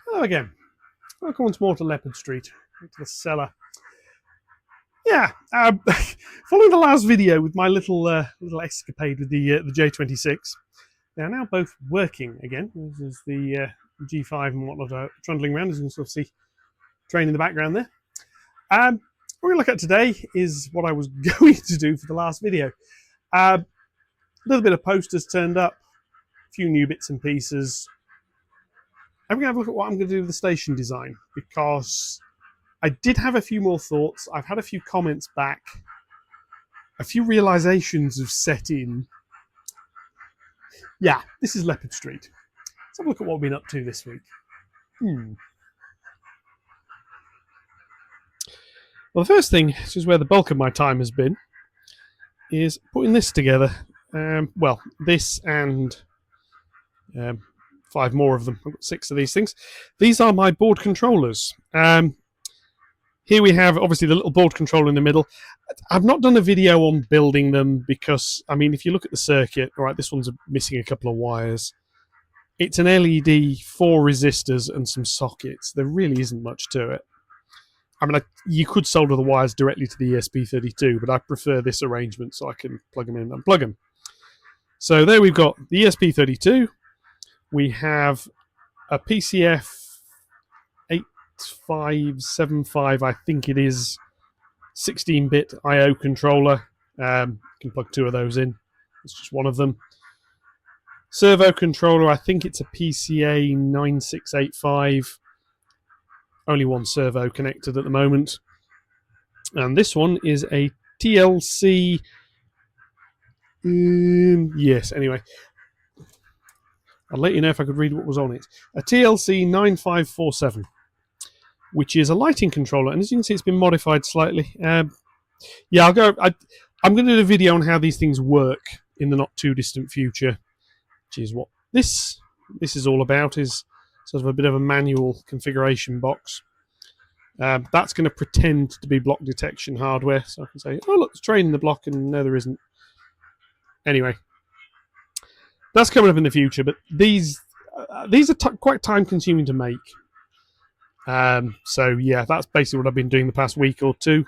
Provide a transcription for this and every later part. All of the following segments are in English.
Hello again. Welcome once more to Leopard Street, to the cellar. Yeah, following the last video with my little escapade with the J26, they are now both working again. This is the G5 and whatnot trundling around, as you can sort of see train in the background there. What we're going to look at today is what I was going to do for the last video. A little bit of posters turned up, a few new bits and pieces. I'm going to have a look at what I'm going to do with the station design, because I did have a few more thoughts. I've had a few comments back. A few realizations have set in. Yeah, this is Leopard Street. Let's have a look at what we've been up to this week. Well, the first thing, which is where the bulk of my time has been, is putting this together. Well, this and 5 more of them. I've got 6 of these things. These are my board controllers. Here we have, obviously, the little board controller in the middle. I've not done a video on building them because, I mean, if you look at the circuit, all right, this one's missing a couple of wires. It's an LED, 4 resistors, and some sockets. There really isn't much to it. I mean, you could solder the wires directly to the ESP32, but I prefer this arrangement so I can plug them in and unplug them. So there we've got the ESP32. We have a PCF 8575, I think it is, 16-bit I/O controller. You can plug 2 of those in. It's just one of them. Servo controller, I think it's a PCA 9685. Only one servo connected at the moment. And this one is a TLC. Yes, anyway. I'll let you know if I could read what was on it. A TLC 9547. Which is a lighting controller, and as you can see, it's been modified slightly. Yeah, I'm going to do a video on how these things work in the not too distant future, which is what this is all about. Is sort of a bit of a manual configuration box. That's going to pretend to be block detection hardware, so I can say, "Oh, look, there's a train in the block," and no, there isn't. Anyway, that's coming up in the future, but these are quite time-consuming to make. So yeah, that's basically what I've been doing the past week or 2.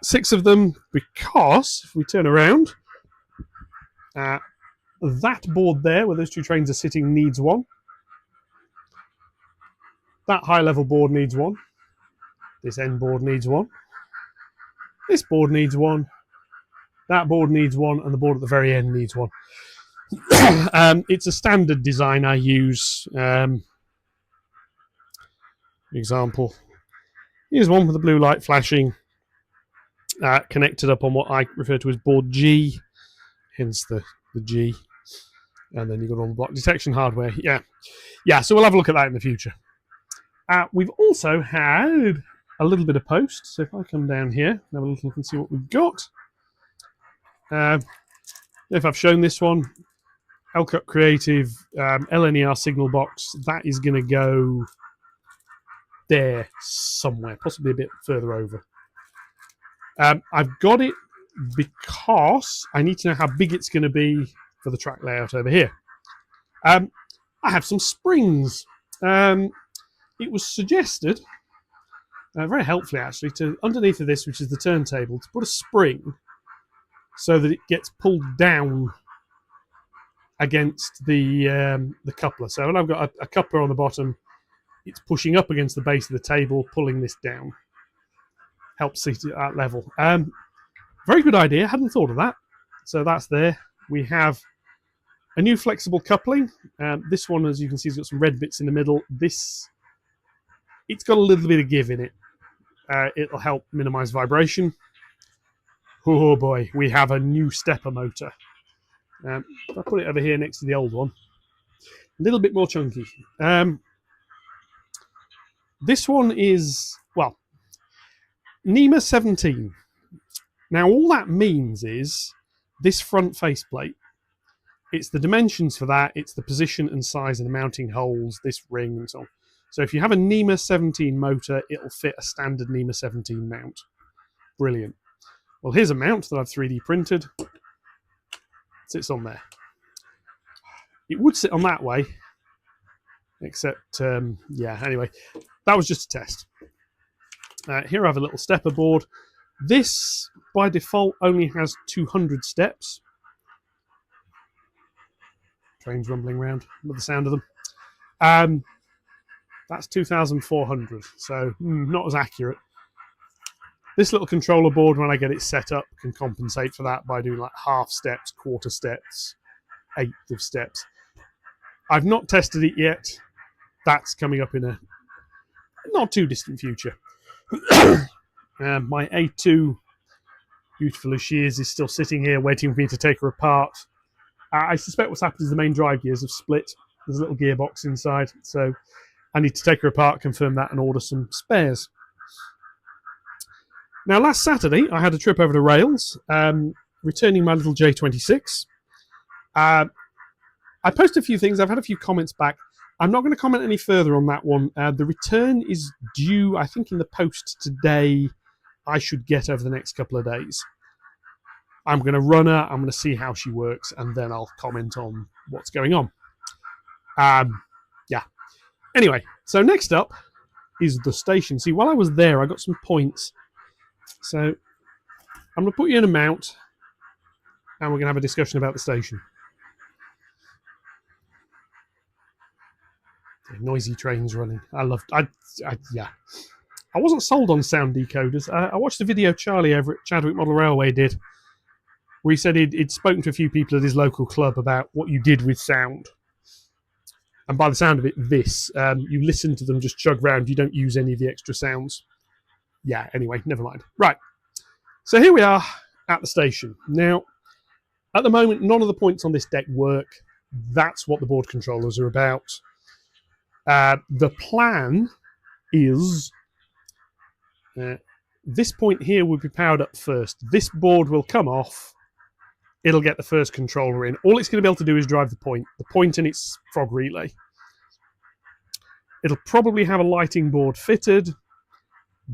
6 of them, because if we turn around, that board there where those 2 trains are sitting needs one. That high-level board needs one. This end board needs one. This board needs one. That board needs one, and the board at the very end needs one. It's a standard design I use. Example, here's one with the blue light flashing, connected up on what I refer to as board G, hence the G, and then you've got all the block detection hardware. Yeah, so we'll have a look at that in the future. We've also had a little bit of post, so if I come down here and have a little look and see what we've got. If I've shown this one, LCUT Creative LNER signal box, that is going to go there somewhere, possibly a bit further over. I've got it because I need to know how big it's going to be for the track layout over here. I have some springs. It was suggested, very helpfully actually, to underneath of this, which is the turntable, to put a spring so that it gets pulled down against the coupler. So when I've got a coupler on the bottom, it's pushing up against the base of the table, pulling this down. Helps seat it at that level. Very good idea. Hadn't thought of that. So that's there. We have a new flexible coupling. This one, as you can see, has got some red bits in the middle. It's got a little bit of give in it. It'll help minimize vibration. Oh boy, we have a new stepper motor. I'll put it over here next to the old one. A little bit more chunky. This one is, well, NEMA 17. Now, all that means is this front faceplate. It's the dimensions for that. It's the position and size of the mounting holes, this ring, and so on. So if you have a NEMA 17 motor, it'll fit a standard NEMA 17 mount. Brilliant. Well, here's a mount that I've 3D printed. It sits on there. It would sit on that way, Except, yeah, anyway, that was just a test. Here I have a little stepper board. This, by default, only has 200 steps. Trains rumbling around, love the sound of them. That's 2,400, so not as accurate. This little controller board, when I get it set up, can compensate for that by doing like half steps, quarter steps, eighth of steps. I've not tested it yet. That's coming up in a not too distant future. My A2, beautiful as she is still sitting here waiting for me to take her apart. I suspect what's happened is the main drive gears have split. There's a little gearbox inside, so I need to take her apart, confirm that, and order some spares. Now, last Saturday, I had a trip over to Rails, returning my little J26. I posted a few things. I've had a few comments back. I'm not going to comment any further on that one. The return is due, I think, in the post today. I should get over the next couple of days. I'm going to run her. I'm going to see how she works, and then I'll comment on what's going on. Yeah. Anyway, so next up is the station. See, while I was there, I got some points. So I'm going to put you in a mount, and we're going to have a discussion about the station. Noisy trains running. Yeah. I wasn't sold on sound decoders. I watched a video Charlie over at Chadwick Model Railway did, where he said he'd spoken to a few people at his local club about what you did with sound. And by the sound of it, you listen to them just chug round. You don't use any of the extra sounds. Yeah, anyway, never mind. Right. So here we are at the station. Now, at the moment, none of the points on this deck work. That's what the board controllers are about. The plan is this point here will be powered up first. This board will come off. It'll get the first controller in. All it's going to be able to do is drive the point and its frog relay. It'll probably have a lighting board fitted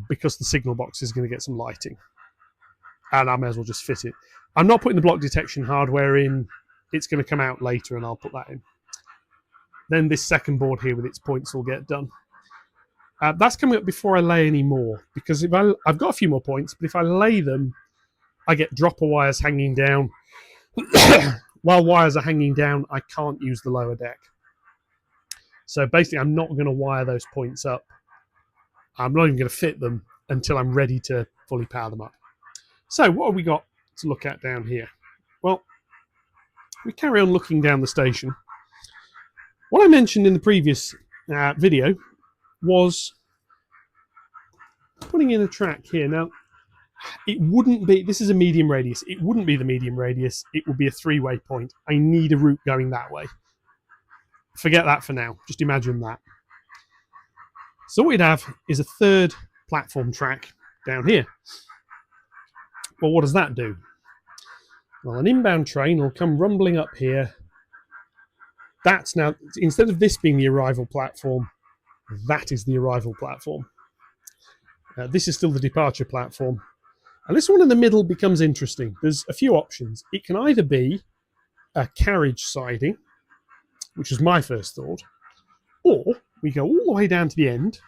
because the signal box is going to get some lighting. And I may as well just fit it. I'm not putting the block detection hardware in. It's going to come out later and I'll put that in. Then this second board here with its points will get done. That's coming up before I lay any more, because I've got a few more points, but if I lay them, I get dropper wires hanging down. While wires are hanging down, I can't use the lower deck. So basically, I'm not going to wire those points up. I'm not even going to fit them until I'm ready to fully power them up. So what have we got to look at down here? Well, we carry on looking down the station. What I mentioned in the previous video was putting in a track here. Now, it wouldn't be, this is a medium radius, it wouldn't be the medium radius, it would be a three-way point. I need a route going that way. Forget that for now, just imagine that. So what we'd have is a third platform track down here. Well, what does that do? Well, an inbound train will come rumbling up here. That's now, instead of this being the arrival platform, that is the arrival platform. This is still the departure platform. And this one in the middle becomes interesting. There's a few options. It can either be a carriage siding, which was my first thought, or we go all the way down to the end,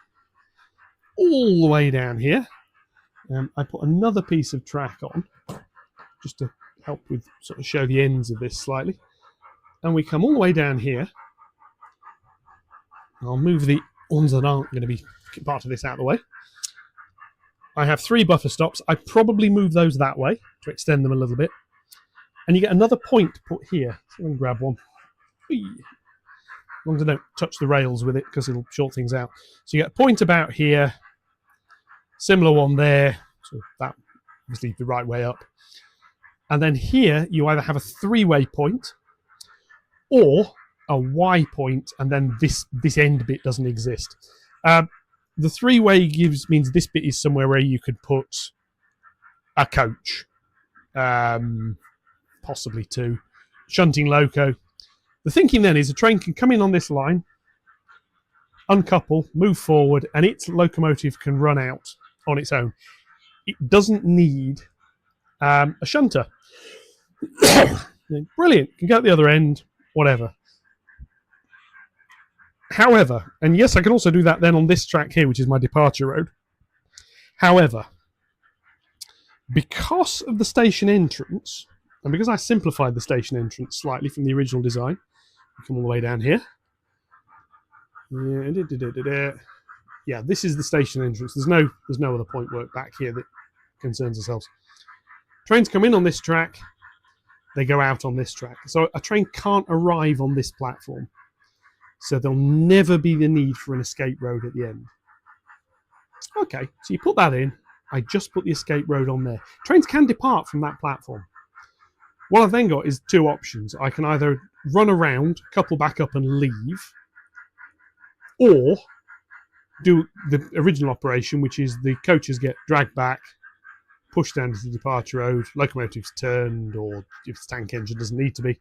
all the way down here. I put another piece of track on, just to help with sort of show the ends of this slightly. And we come all the way down here. I'll move the ones that aren't going to be part of this out of the way. I have 3 buffer stops. I probably move those that way to extend them a little bit. And you get another point put here. So I'm going to grab one. Whee. As long as I don't touch the rails with it, because it'll short things out. So you get a point about here. Similar one there. So that obviously the right way up. And then here you either have a 3-way point or a Y point, and then this end bit doesn't exist. The 3-way means this bit is somewhere where you could put a coach, possibly 2, shunting loco. The thinking then is a train can come in on this line, uncouple, move forward, and its locomotive can run out on its own. It doesn't need a shunter. Brilliant. Can go at the other end, whatever. However, and yes, I can also do that then on this track here, which is my departure road. However, because of the station entrance, and because I simplified the station entrance slightly from the original design, come all the way down here. Yeah, this is the station entrance. There's no other point work back here that concerns ourselves. Trains come in on this track, they go out on this track. So a train can't arrive on this platform. So there'll never be the need for an escape road at the end. Okay, so you put that in. I just put the escape road on there. Trains can depart from that platform. What I've then got is two options. I can either run around, couple back up and leave, or do the original operation, which is the coaches get dragged back, pushed down to the departure road, locomotive's turned, or if the tank engine doesn't need to be,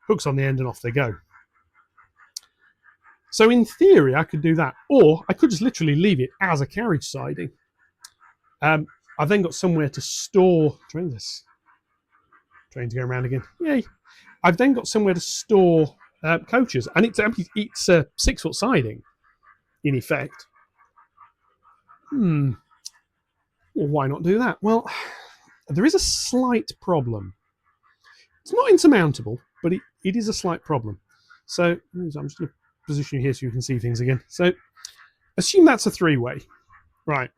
hooks on the end and off they go. So in theory, I could do that, or I could just literally leave it as a carriage siding. I've then got somewhere to store trains. Trains going around again. Yay! I've then got somewhere to store coaches, and it's a 6-foot siding, in effect. Well, why not do that? Well, there is a slight problem. It's not insurmountable, but it is a slight problem. So I'm just going to position you here so you can see things again. So assume that's a three-way. Right.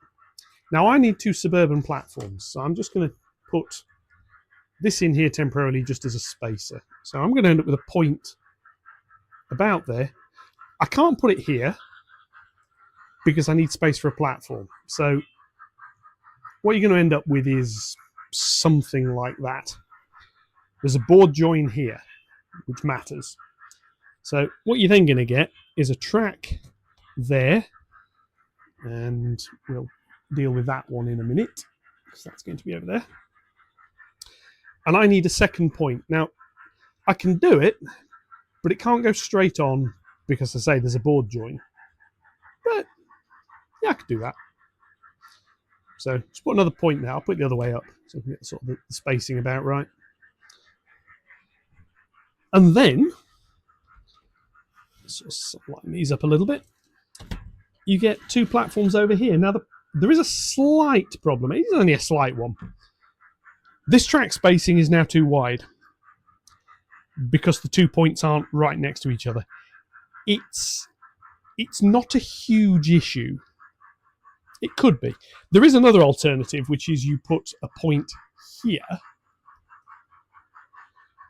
Now I need 2 suburban platforms, so I'm just going to put this in here temporarily just as a spacer. So I'm going to end up with a point about there. I can't put it here because I need space for a platform. So what you're going to end up with is something like that. There's a board join here, which matters. So what you're then going to get is a track there, and we'll deal with that one in a minute, because that's going to be over there. And I need a second point. Now, I can do it, but it can't go straight on because, as I say, there's a board join. But, yeah, I could do that. So, just put another point there. I'll put it the other way up, so we can get sort of the spacing about right. And then, sort of line these up a little bit, you get 2 platforms over here. Now, there is a slight problem. It's only a slight one. This track spacing is now too wide because the 2 points aren't right next to each other. It's not a huge issue. It could be. There is another alternative, which is you put a point here,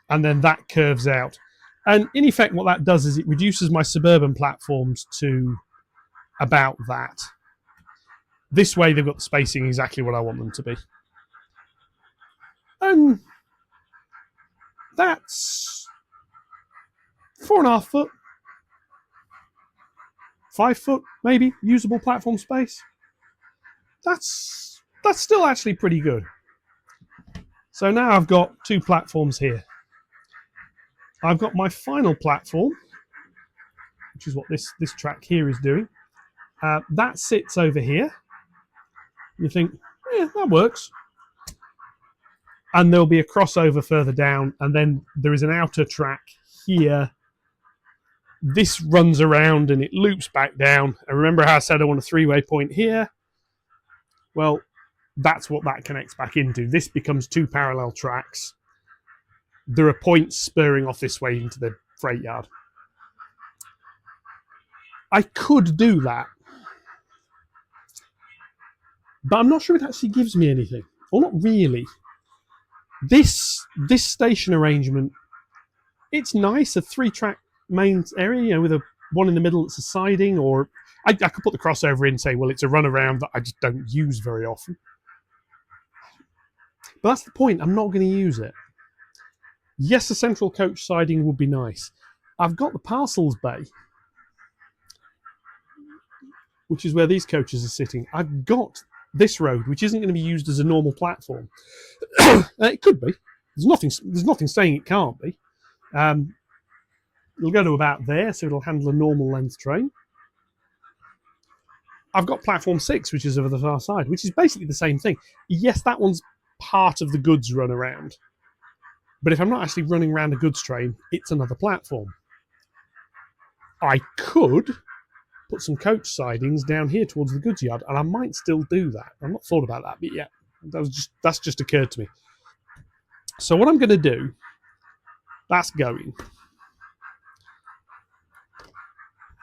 and then that curves out. And in effect, what that does is it reduces my suburban platforms to about that. This way, they've got the spacing exactly what I want them to be. And that's 4.5 foot, 5 foot, maybe, usable platform space. That's still actually pretty good. So now I've got 2 platforms here. I've got my final platform, which is what this track here is doing. That sits over here. You think, yeah, that works. And there'll be a crossover further down, and then there is an outer track here. This runs around and it loops back down. And remember how I said I want a 3-way point here? Well, that's what that connects back into. This becomes 2 parallel tracks. There are points spurring off this way into the freight yard. I could do that, but I'm not sure it actually gives me anything. Or not really. This station arrangement, it's nice, a 3-track main area, you know, with a one in the middle that's a siding, or I could put the crossover in and say, well, it's a runaround that I just don't use very often. But that's the point, I'm not going to use it. Yes, a central coach siding would be nice. I've got the parcels bay, which is where these coaches are sitting. I've got this road, which isn't going to be used as a normal platform. It could be. There's nothing saying it can't be. It'll go to about there, so it'll handle a normal length train. I've got platform 6, which is over the far side, which is basically the same thing. Yes, that one's part of the goods run around. But if I'm not actually running around a goods train, it's another platform. I could put some coach sidings down here towards the goods yard, and I might still do that. I've not thought about that bit yet. That's just occurred to me. So what I'm going to do, that's going.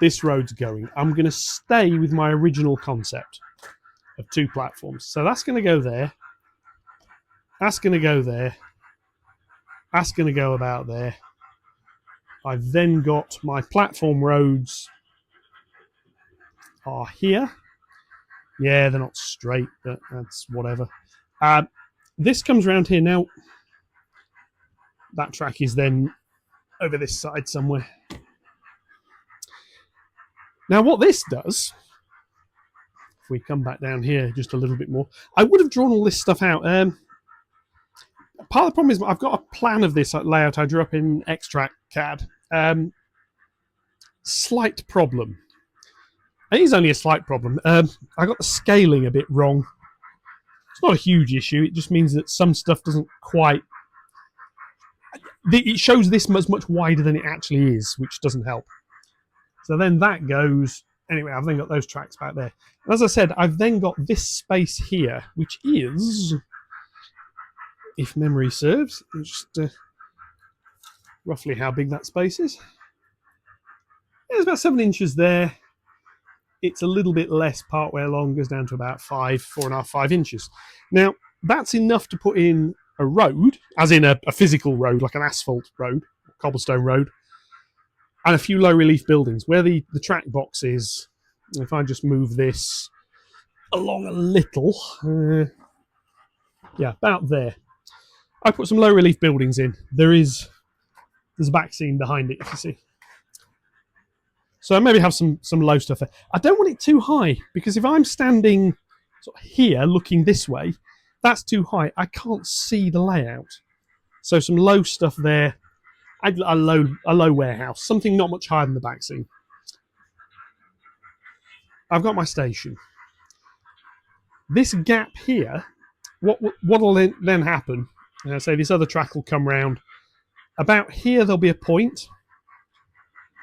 This road's going. I'm going to stay with my original concept of 2 platforms. So that's going to go there. That's going to go there. That's going to go about there. I've then got my platform roads are here. Yeah, they're not straight, but that's whatever. This comes around here now. That track is then over this side somewhere. Now what this does, if we come back down here just a little bit more, I would have drawn all this stuff out. Part of the problem is I've got a plan of this layout I drew up in Extract CAD. Slight problem. It is only a slight problem. I got the scaling a bit wrong. It's not a huge issue. It just means that some stuff doesn't quite... It shows this much wider than it actually is, which doesn't help. So then that goes... Anyway, I've then got those tracks back there. And as I said, I've then got this space here, which is, if memory serves, just roughly how big that space is. Yeah, it's about 7 inches there. It's a little bit less partway along, goes down to about 4.5, 5 inches. Now, that's enough to put in a road, as in a physical road, like an asphalt road, cobblestone road, and a few low relief buildings. Where the track box is, if I just move this along a little, yeah, about there. I put some low relief buildings in. There's a back scene behind it, if you see. So I maybe have some low stuff there. I don't want it too high, because if I'm standing sort of here looking this way, that's too high. I can't see the layout. So some low stuff there. A low warehouse, something not much higher than the back scene. I've got my station. This gap here, what'll then happen, say this other track will come round. About here there'll be a point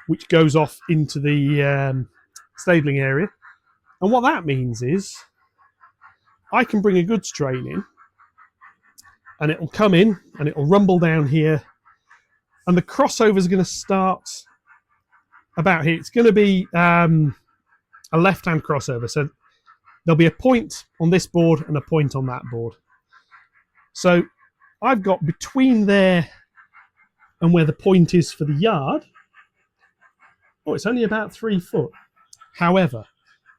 which goes off into the stabling area. And what that means is I can bring a goods train in, and it'll come in and it'll rumble down here, and the crossover is going to start about here. It's going to be a left-hand crossover, so there'll be a point on this board and a point on that board. So I've got between there and where the point is for the yard, oh, it's only about 3 foot. However,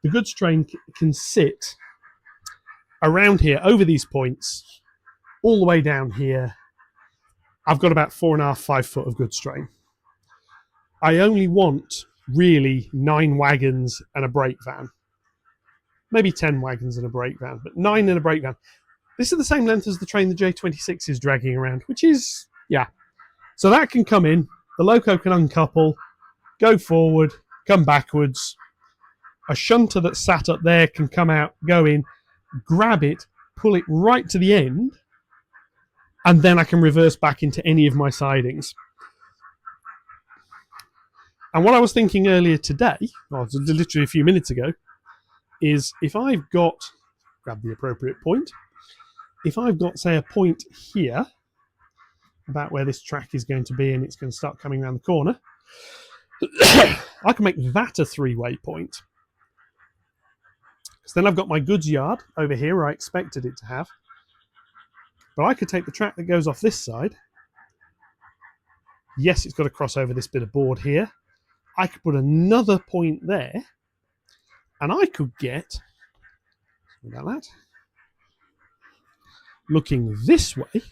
the goods train can sit around here over these points all the way down here. I've got about 4.5, 5 foot of goods train. I only want really 9 wagons and a brake van. Maybe 10 wagons and a brake van, but 9 and a brake van. This is the same length as the train the J26 is dragging around, which is, yeah. So that can come in, the loco can uncouple, go forward, come backwards. A shunter that's sat up there can come out, go in, grab it, pull it right to the end, and then I can reverse back into any of my sidings. And what I was thinking earlier today, or literally a few minutes ago, is if I've got, grab the appropriate point, if I've got, say, a point here, about where this track is going to be, and it's going to start coming around the corner, I can make that a 3-way point. So then I've got my goods yard over here where I expected it to have. But I could take the track that goes off this side. Yes, it's got to cross over this bit of board here. I could put another point there, and I could get, about that, looking this way,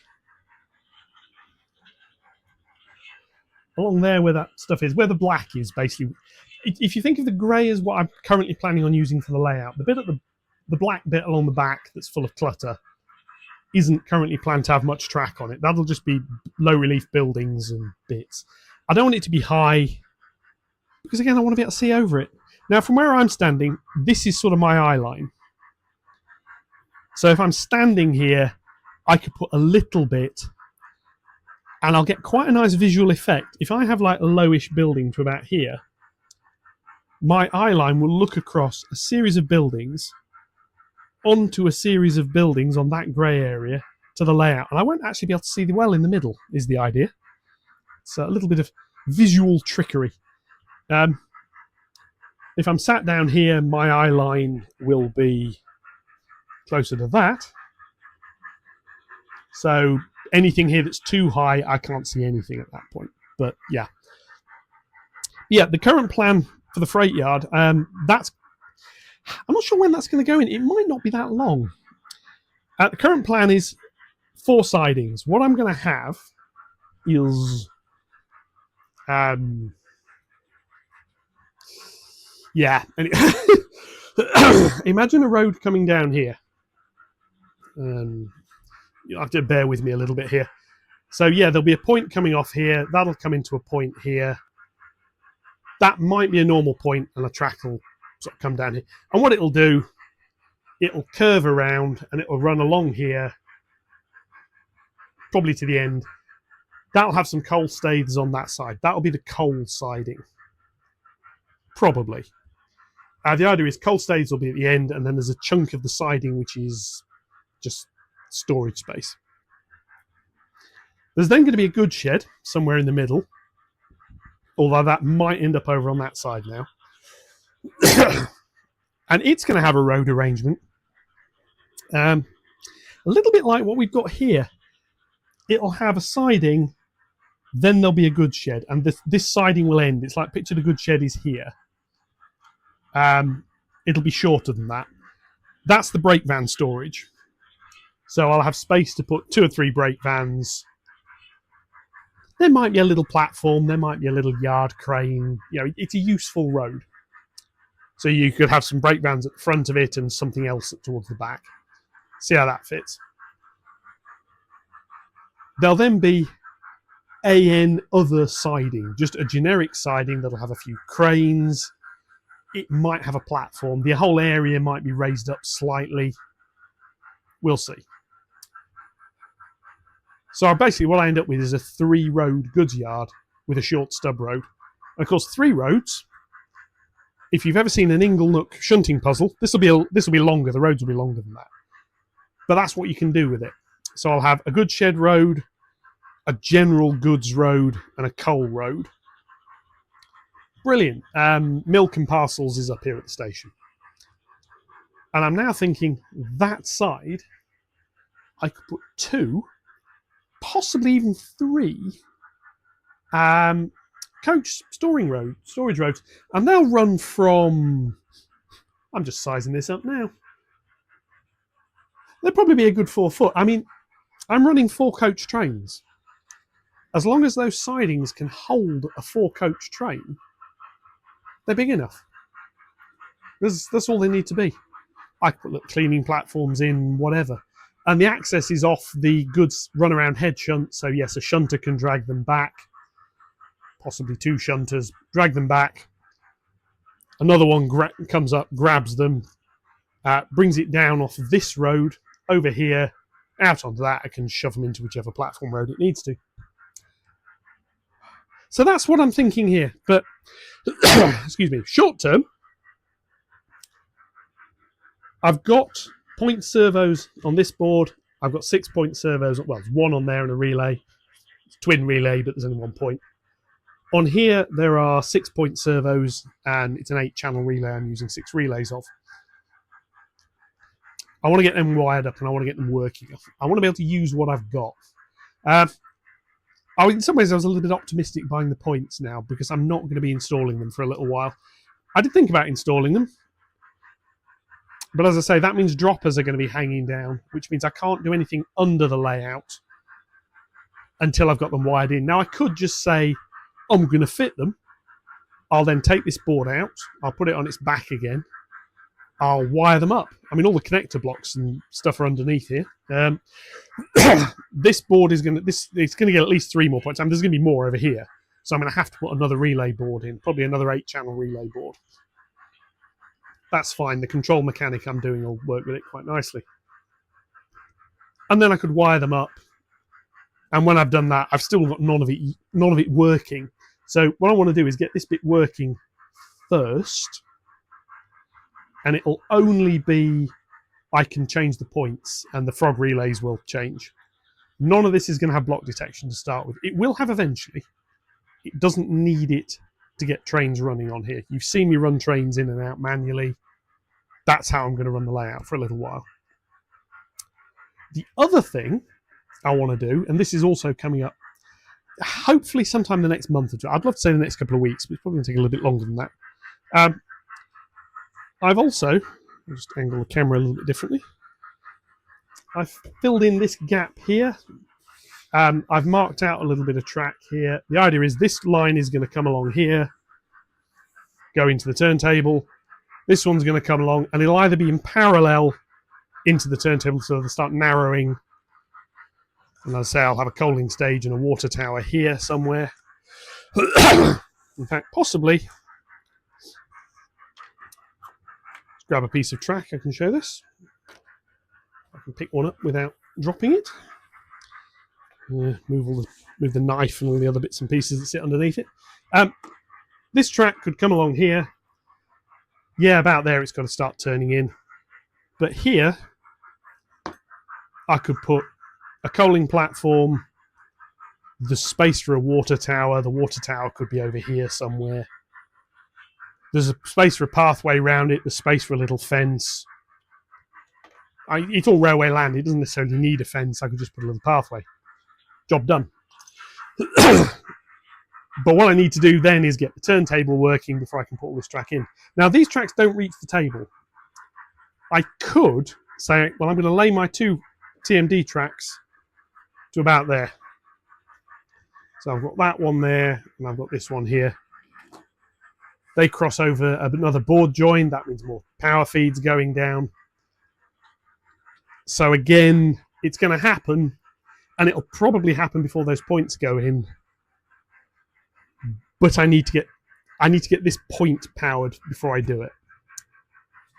along there where that stuff is, where the black is basically. If you think of the grey as what I'm currently planning on using for the layout, the bit at the black bit along the back that's full of clutter isn't currently planned to have much track on it. That'll just be low relief buildings and bits. I don't want it to be high, because again, I want to be able to see over it. Now, from where I'm standing, this is sort of my eye line. So if I'm standing here, I could put a little bit, and I'll get quite a nice visual effect. If I have like a lowish building to about here, my eye line will look across a series of buildings onto a series of buildings on that grey area to the layout. And I won't actually be able to see the well in the middle, is the idea. It's a little bit of visual trickery. If I'm sat down here, my eye line will be closer to that. So anything here that's too high, I can't see anything at that point. But yeah. Yeah, the current plan for the freight yard, I'm not sure when that's going to go in. It might not be that long. The current plan is 4 sidings. What I'm going to have is... yeah. Imagine a road coming down here. You'll have to bear with me a little bit here. So yeah, there'll be a point coming off here. That'll come into a point here. That might be a normal point, and a track will sort of come down here. And what it'll do, it'll curve around and it'll run along here, probably to the end. That'll have some coal staiths on that side. That'll be the coal siding. Probably. The idea is coal staiths will be at the end, and then there's a chunk of the siding which is just storage space. There's then going to be a goods shed somewhere in the middle, although that might end up over on that side now. And it's going to have a road arrangement. A little bit like what we've got here. It'll have a siding, then there'll be a goods shed, and this siding will end. It's like, picture the goods shed is here. It'll be shorter than that. That's the brake van storage. So I'll have space to put 2 or 3 brake vans. There might be a little platform. There might be a little yard crane. You know, it's a useful road. So you could have some brake vans at the front of it and something else towards the back. See how that fits. There'll then be AN other siding, just a generic siding that'll have a few cranes. It might have a platform. The whole area might be raised up slightly. We'll see. So basically what I end up with is a 3-road goods yard with a short stub road. And of course, 3 roads, if you've ever seen an Inglenook shunting puzzle, this will be longer. The roads will be longer than that. But that's what you can do with it. So I'll have a goods shed road, a general goods road, and a coal road. Brilliant. Milk and parcels is up here at the station. And I'm now thinking that side, I could put 2, possibly even 3 coach storage roads. And they'll run from, I'm just sizing this up now. They'll probably be a good 4 foot. I mean, I'm running 4 coach trains. As long as those sidings can hold a 4 coach train, they're big enough. That's all they need to be. I could put little cleaning platforms in, whatever. And the access is off the goods runaround head shunt. So yes, a shunter can drag them back. Possibly 2 shunters, drag them back. Another one comes up, grabs them, brings it down off this road, over here, out onto that. I can shove them into whichever platform road it needs to. So that's what I'm thinking here. But, excuse me, short term, I've got point servos on this board. I've got 6-point servos. Well, there's 1 on there and a relay. It's a twin relay, but there's only 1 point. On here, there are 6-point servos, and it's an 8-channel relay I'm using 6 relays of. I want to get them wired up, and I want to get them working. I want to be able to use what I've got. In some ways, I was a little bit optimistic buying the points now, because I'm not going to be installing them for a little while. I did think about installing them, but as I say, that means droppers are going to be hanging down, which means I can't do anything under the layout until I've got them wired in. Now, I could just say, I'm going to fit them. I'll then take this board out. I'll put it on its back again. I'll wire them up. I mean, all the connector blocks and stuff are underneath here. This board is going to, it's going to get at least 3 more points. I mean, there's going to be more over here. So I'm going to have to put another relay board in, probably another 8-channel relay board. That's fine. The control mechanic I'm doing will work with it quite nicely. And then I could wire them up. And when I've done that, I've still got none of it working. So what I want to do is get this bit working first, and it'll only be I can change the points and the frog relays will change. None of this is going to have block detection to start with. It will have eventually. It doesn't need it to get trains running on here. You've seen me run trains in and out manually. That's how I'm going to run the layout for a little while. The other thing I want to do, and this is also coming up hopefully sometime the next month or two. I'd love to say the next couple of weeks, but it's probably going to take a little bit longer than that. I've also, I'll just angle the camera a little bit differently. I've filled in this gap here. I've marked out a little bit of track here. The idea is this line is going to come along here, go into the turntable. This one's going to come along, and it'll either be in parallel into the turntable, so they'll start narrowing. And as I say, I'll have a coaling stage and a water tower here somewhere. In fact, possibly. Let's grab a piece of track. I can show this. I can pick one up without dropping it. Move the knife and all the other bits and pieces that sit underneath it. This track could come along here. Yeah, about there it's got to start turning in. But here, I could put a coaling platform, the space for a water tower. The water tower could be over here somewhere. There's a space for a pathway around it. There's space for a little fence. It's all railway land. It doesn't necessarily need a fence. I could just put a little pathway. Job done. But what I need to do then is get the turntable working before I can put all this track in. Now, these tracks don't reach the table. I could say, well, I'm going to lay my two TMD tracks to about there. So I've got that one there, and I've got this one here. They cross over another board join. That means more power feeds going down. So again, it's going to happen, and it'll probably happen before those points go in. But I need to get this point powered before I do it,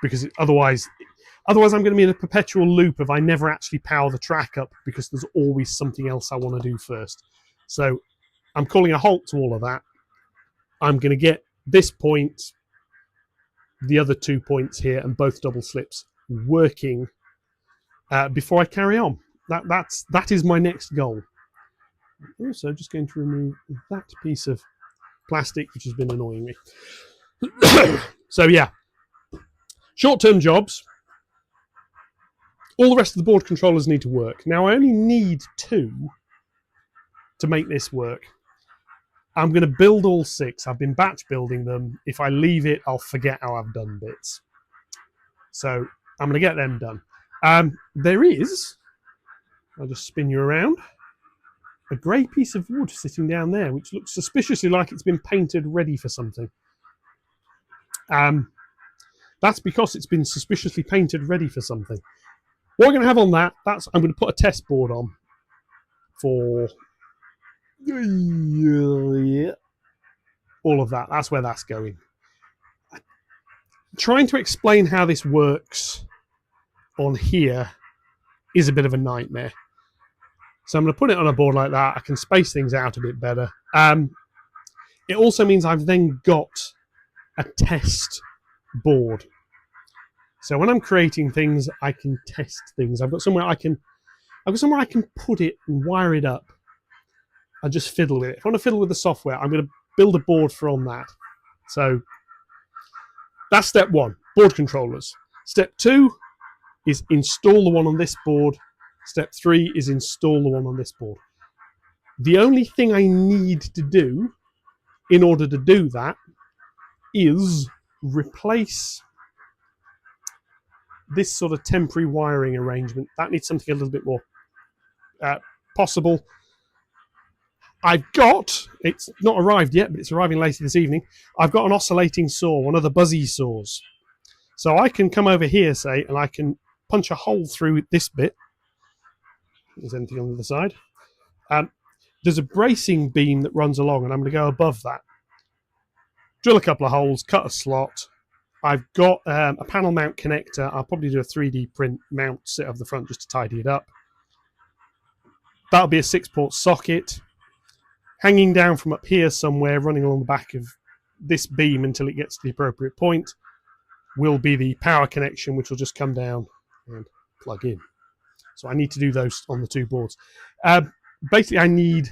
because otherwise I'm going to be in a perpetual loop of I never actually power the track up because there's always something else I want to do first. So I'm calling a halt to all of that. I'm going to get this point, the other 2 points here, and both double slips working before I carry on. That is my next goal. I'm also just going to remove that piece of plastic which has been annoying me. So yeah, short-term jobs. All the rest of the board controllers need to work. Now I only need 2 to make this work. I'm going to build all 6. I've been batch building them. If I leave it, I'll forget how I've done bits. So I'm going to get them done. There is, I'll just spin you around, a grey piece of wood sitting down there, which looks suspiciously like it's been painted ready for something. That's because it's been suspiciously painted ready for something. What we're going to have on that, I'm going to put a test board on for all of that. That's where that's going. Trying to explain how this works on here is a bit of a nightmare. So I'm going to put it on a board like that. I can space things out a bit better. It also means I've then got a test board. So when I'm creating things, I can test things. I've got somewhere I can put it and wire it up. I just fiddle with it. If I want to fiddle with the software, I'm going to build a board for on that. So that's step 1, board controllers. Step 2 is install the one on this board. Step 3 is install the one on this board. The only thing I need to do in order to do that is replace this sort of temporary wiring arrangement. That needs something a little bit more possible. It's not arrived yet, but it's arriving later this evening. I've got an oscillating saw, one of the buzzy saws. So I can come over here, say, and I can punch a hole through this bit. There's anything on the other side. There's a bracing beam that runs along, and I'm going to go above that. Drill a couple of holes, cut a slot. I've got a panel mount connector. I'll probably do a 3D print mount sit up the front just to tidy it up. That'll be a 6-port socket. Hanging down from up here somewhere, running along the back of this beam until it gets to the appropriate point will be the power connection, which will just come down and plug in. So I need to do those on the two boards. Basically, I need,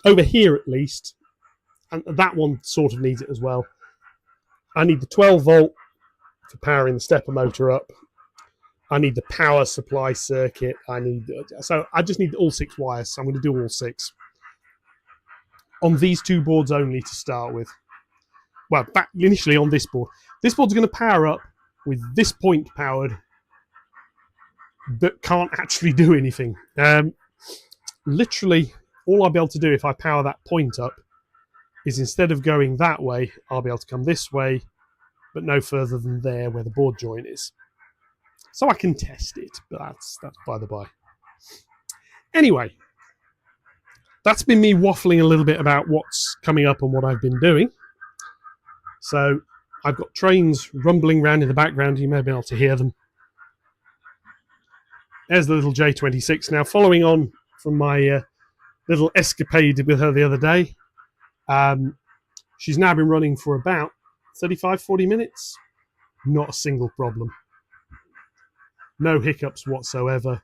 over here at least, and that one sort of needs it as well, I need the 12 volt for powering the stepper motor up. I need the power supply circuit. So I just need all 6 wires. So I'm going to do all 6 on these 2 boards only to start with. Well, back initially on this board. This board's going to power up with this point powered, but can't actually do anything. Literally, all I'll be able to do if I power that point up is, instead of going that way, I'll be able to come this way, but no further than there where the board joint is. So I can test it, but that's by the by. Anyway, that's been me waffling a little bit about what's coming up and what I've been doing. So I've got trains rumbling around in the background. You may be able to hear them. There's the little J26. Now, following on from my little escapade with her the other day, she's now been running for about 35-40 minutes. Not a single problem. No hiccups whatsoever.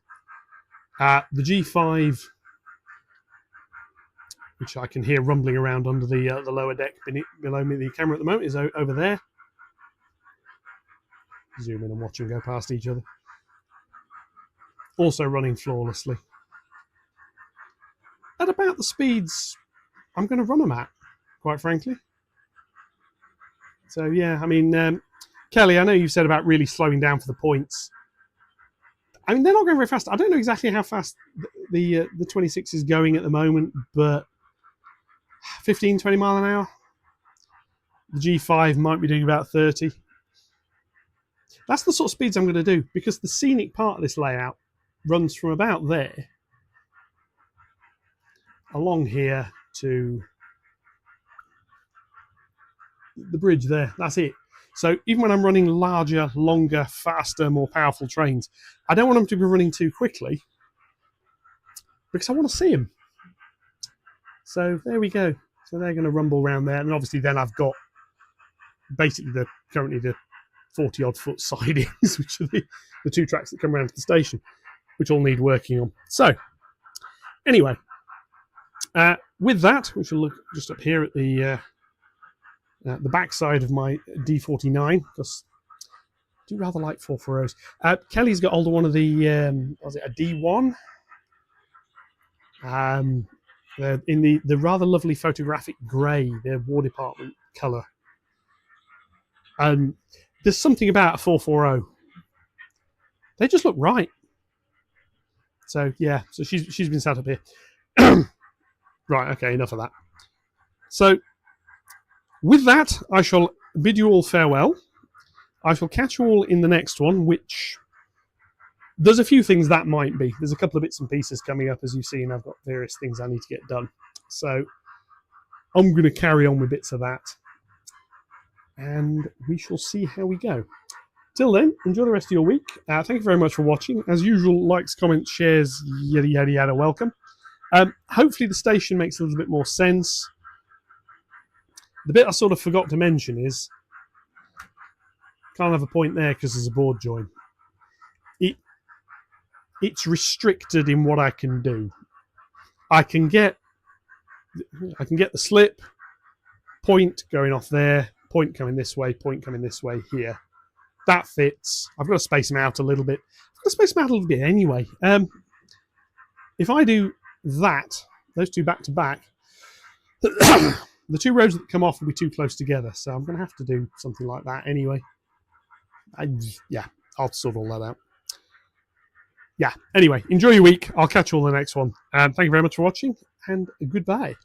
The G5, which I can hear rumbling around under the lower deck below me, the camera at the moment, is over there. Zoom in and watch them go past each other. Also running flawlessly. At about the speeds I'm going to run them at, quite frankly. So yeah, I mean, Kelly, I know you've said about really slowing down for the points. I mean, they're not going very fast. I don't know exactly how fast the 26 is going at the moment, but 15-20 mile an hour. The G5 might be doing about 30. That's the sort of speeds I'm going to do, because the scenic part of this layout runs from about there along here to the bridge there. That's it. So even when I'm running larger, longer, faster, more powerful trains, I don't want them to be running too quickly, because I want to see them. So there we go. So they're going to rumble around there, and obviously then I've got basically currently the 40-odd foot sidings, which are the 2 tracks that come around to the station, which all need working on. So anyway, with that, which will look just up here at the backside of my D49, because I do rather like 440s. Kelly's got older one of the, was it a D1? In the rather lovely photographic grey, their War Department colour. There's something about a 440. They just look right. So yeah, so she's been sat up here. Right, okay, enough of that. So with that, I shall bid you all farewell. I shall catch you all in the next one, which there's a few things that might be. There's a couple of bits and pieces coming up, as you've seen. I've got various things I need to get done. So I'm going to carry on with bits of that. And we shall see how we go. Till then, enjoy the rest of your week. Thank you very much for watching. As usual, likes, comments, shares, yada, yada, yada, welcome. Hopefully the station makes a little bit more sense. The bit I sort of forgot to mention is, can't have a point there because there's a board join. It's restricted in what I can do. I can get the slip, point going off there, point coming this way, point coming this way here. That fits. I've got to space them out a little bit. I've got to space them out a little bit anyway. If I do that, those two back to back, the 2 roads that come off will be too close together. So I'm going to have to do something like that anyway. Yeah, I'll sort all that out. Yeah, anyway, enjoy your week. I'll catch you all in the next one. Thank you very much for watching, and goodbye.